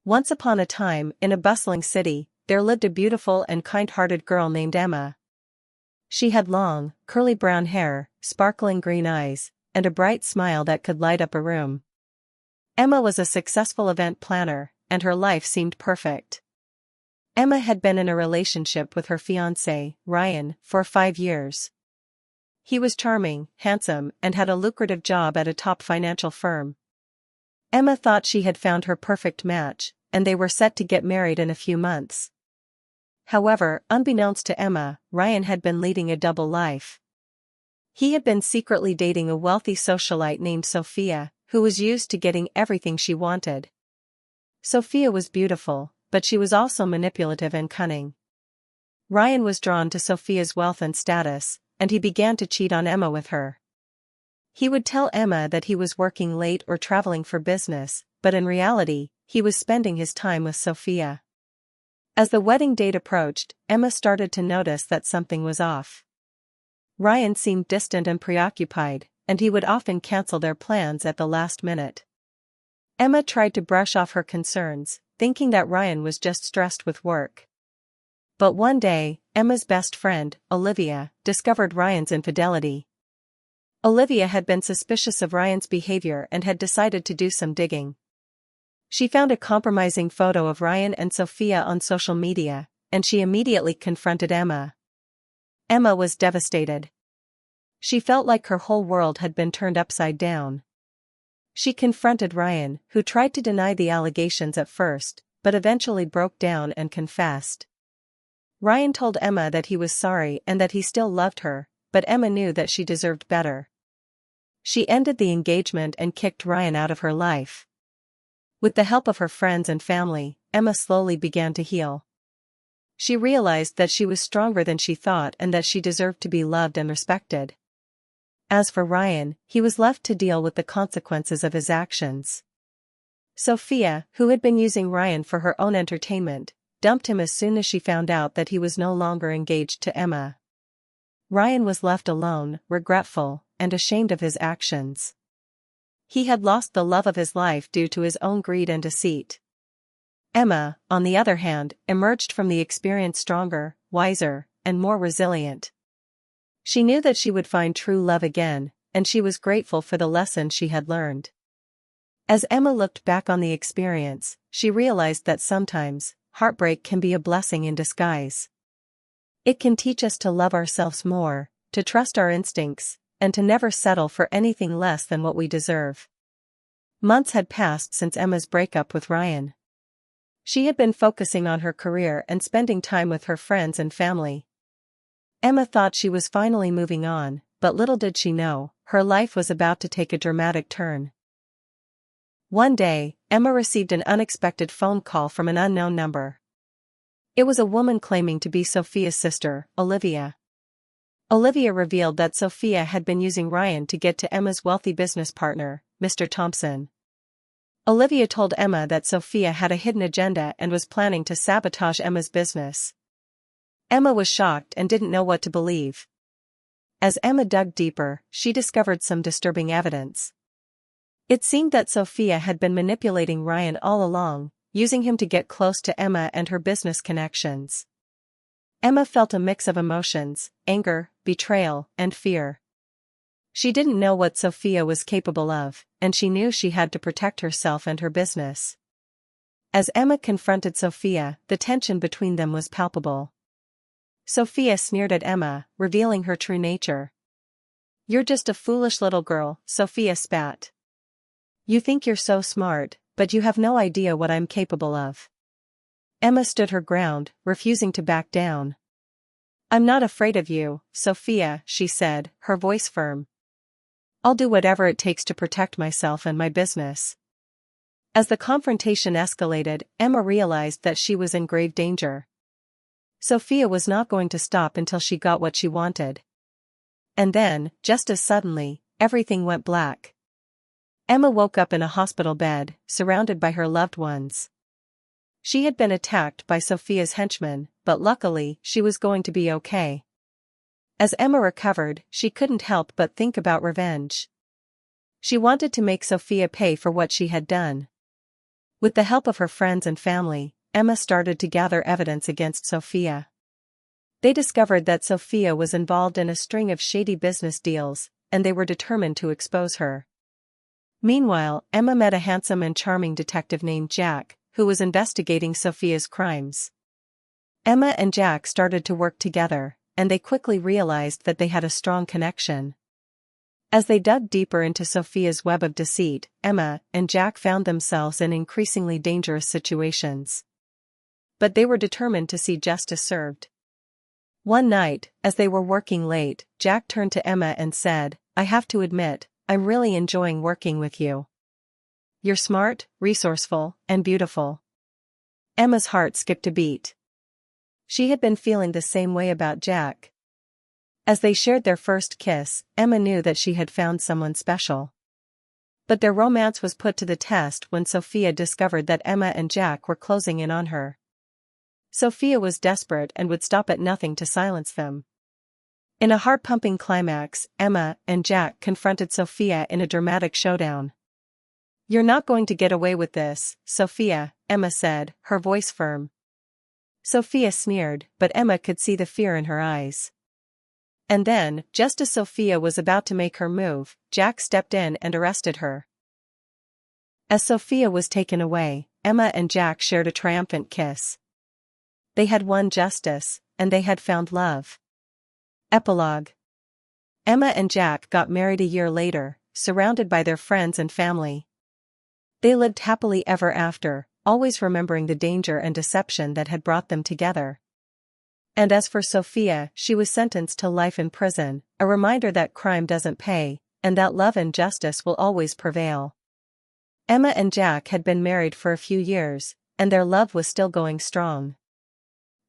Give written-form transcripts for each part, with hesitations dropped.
Once upon a time, in a bustling city, there lived a beautiful and kind-hearted girl named Emma. She had long, curly brown hair, sparkling green eyes, and a bright smile that could light up a room. Emma was a successful event planner, and her life seemed perfect. Emma had been in a relationship with her fiancé, Ryan, for 5 years. He was charming, handsome, and had a lucrative job at a top financial firm. Emma thought she had found her perfect match, and they were set to get married in a few months. However, unbeknownst to Emma, Ryan had been leading a double life. He had been secretly dating a wealthy socialite named Sophia, who was used to getting everything she wanted. Sophia was beautiful, but she was also manipulative and cunning. Ryan was drawn to Sophia's wealth and status, and he began to cheat on Emma with her. He would tell Emma that he was working late or traveling for business, but in reality, he was spending his time with Sophia. As the wedding date approached, Emma started to notice that something was off. Ryan seemed distant and preoccupied, and he would often cancel their plans at the last minute. Emma tried to brush off her concerns, thinking that Ryan was just stressed with work. But one day, Emma's best friend, Olivia, discovered Ryan's infidelity. Olivia had been suspicious of Ryan's behavior and had decided to do some digging. She found a compromising photo of Ryan and Sophia on social media, and she immediately confronted Emma. Emma was devastated. She felt like her whole world had been turned upside down. She confronted Ryan, who tried to deny the allegations at first, but eventually broke down and confessed. Ryan told Emma that he was sorry and that he still loved her, but Emma knew that she deserved better. She ended the engagement and kicked Ryan out of her life. With the help of her friends and family, Emma slowly began to heal. She realized that she was stronger than she thought and that she deserved to be loved and respected. As for Ryan, he was left to deal with the consequences of his actions. Sophia, who had been using Ryan for her own entertainment, dumped him as soon as she found out that he was no longer engaged to Emma. Ryan was left alone, regretful, and ashamed of his actions. He had lost the love of his life due to his own greed and deceit. Emma, on the other hand, emerged from the experience stronger, wiser, and more resilient. She knew that she would find true love again, and she was grateful for the lesson she had learned. As Emma looked back on the experience, she realized that sometimes, heartbreak can be a blessing in disguise. It can teach us to love ourselves more, to trust our instincts, and to never settle for anything less than what we deserve. Months had passed since Emma's breakup with Ryan. She had been focusing on her career and spending time with her friends and family. Emma thought she was finally moving on, but little did she know, her life was about to take a dramatic turn. One day, Emma received an unexpected phone call from an unknown number. It was a woman claiming to be Sophia's sister, Olivia. Olivia revealed that Sophia had been using Ryan to get to Emma's wealthy business partner, Mr. Thompson. Olivia told Emma that Sophia had a hidden agenda and was planning to sabotage Emma's business. Emma was shocked and didn't know what to believe. As Emma dug deeper, she discovered some disturbing evidence. It seemed that Sophia had been manipulating Ryan all along, using him to get close to Emma and her business connections. Emma felt a mix of emotions, anger, betrayal, and fear. She didn't know what Sophia was capable of, and she knew she had to protect herself and her business. As Emma confronted Sophia, the tension between them was palpable. Sophia sneered at Emma, revealing her true nature. "You're just a foolish little girl," Sophia spat. "You think you're so smart, but you have no idea what I'm capable of." Emma stood her ground, refusing to back down. "I'm not afraid of you, Sophia," she said, her voice firm. "I'll do whatever it takes to protect myself and my business." As the confrontation escalated, Emma realized that she was in grave danger. Sophia was not going to stop until she got what she wanted. And then, just as suddenly, everything went black. Emma woke up in a hospital bed, surrounded by her loved ones. She had been attacked by Sophia's henchmen, but luckily, she was going to be okay. As Emma recovered, she couldn't help but think about revenge. She wanted to make Sophia pay for what she had done. With the help of her friends and family, Emma started to gather evidence against Sophia. They discovered that Sophia was involved in a string of shady business deals, and they were determined to expose her. Meanwhile, Emma met a handsome and charming detective named Jack, who was investigating Sophia's crimes. Emma and Jack started to work together, and they quickly realized that they had a strong connection. As they dug deeper into Sophia's web of deceit, Emma and Jack found themselves in increasingly dangerous situations. But they were determined to see justice served. One night, as they were working late, Jack turned to Emma and said, "I have to admit, I'm really enjoying working with you. You're smart, resourceful, and beautiful." Emma's heart skipped a beat. She had been feeling the same way about Jack. As they shared their first kiss, Emma knew that she had found someone special. But their romance was put to the test when Sophia discovered that Emma and Jack were closing in on her. Sophia was desperate and would stop at nothing to silence them. In a heart-pumping climax, Emma and Jack confronted Sophia in a dramatic showdown. "You're not going to get away with this, Sophia," Emma said, her voice firm. Sophia sneered, but Emma could see the fear in her eyes. And then, just as Sophia was about to make her move, Jack stepped in and arrested her. As Sophia was taken away, Emma and Jack shared a triumphant kiss. They had won justice, and they had found love. Epilogue. Emma and Jack got married a year later, surrounded by their friends and family. They lived happily ever after, always remembering the danger and deception that had brought them together. And as for Sophia, she was sentenced to life in prison, a reminder that crime doesn't pay, and that love and justice will always prevail. Emma and Jack had been married for a few years, and their love was still going strong.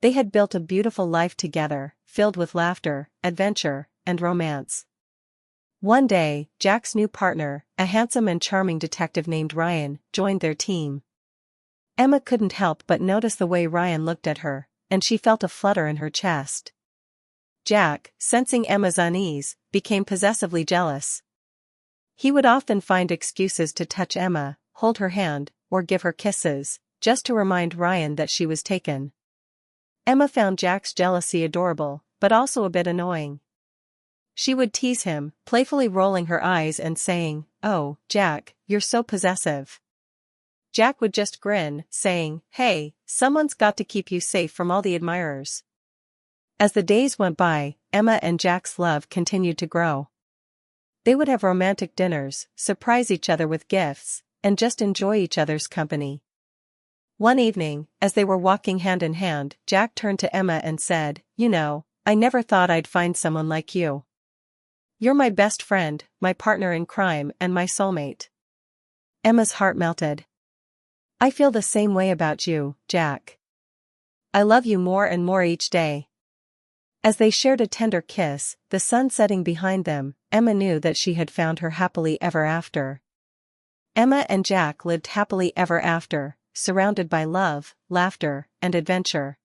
They had built a beautiful life together, filled with laughter, adventure, and romance. One day, Jack's new partner, a handsome and charming detective named Ryan, joined their team. Emma couldn't help but notice the way Ryan looked at her, and she felt a flutter in her chest. Jack, sensing Emma's unease, became possessively jealous. He would often find excuses to touch Emma, hold her hand, or give her kisses, just to remind Ryan that she was taken. Emma found Jack's jealousy adorable, but also a bit annoying. She would tease him, playfully rolling her eyes and saying, "Oh, Jack, you're so possessive." Jack would just grin, saying, "Hey, someone's got to keep you safe from all the admirers." As the days went by, Emma and Jack's love continued to grow. They would have romantic dinners, surprise each other with gifts, and just enjoy each other's company. One evening, as they were walking hand in hand, Jack turned to Emma and said, "You know, I never thought I'd find someone like you. You're my best friend, my partner in crime, and my soulmate." Emma's heart melted. "I feel the same way about you, Jack. I love you more and more each day." As they shared a tender kiss, the sun setting behind them, Emma knew that she had found her happily ever after. Emma and Jack lived happily ever after, surrounded by love, laughter, and adventure.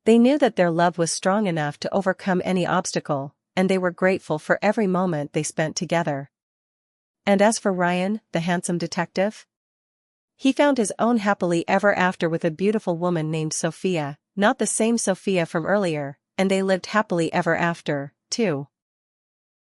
They knew that their love was strong enough to overcome any obstacle, and they were grateful for every moment they spent together. And as for Ryan, the handsome detective? He found his own happily ever after with a beautiful woman named Sophia, not the same Sophia from earlier, and they lived happily ever after, too.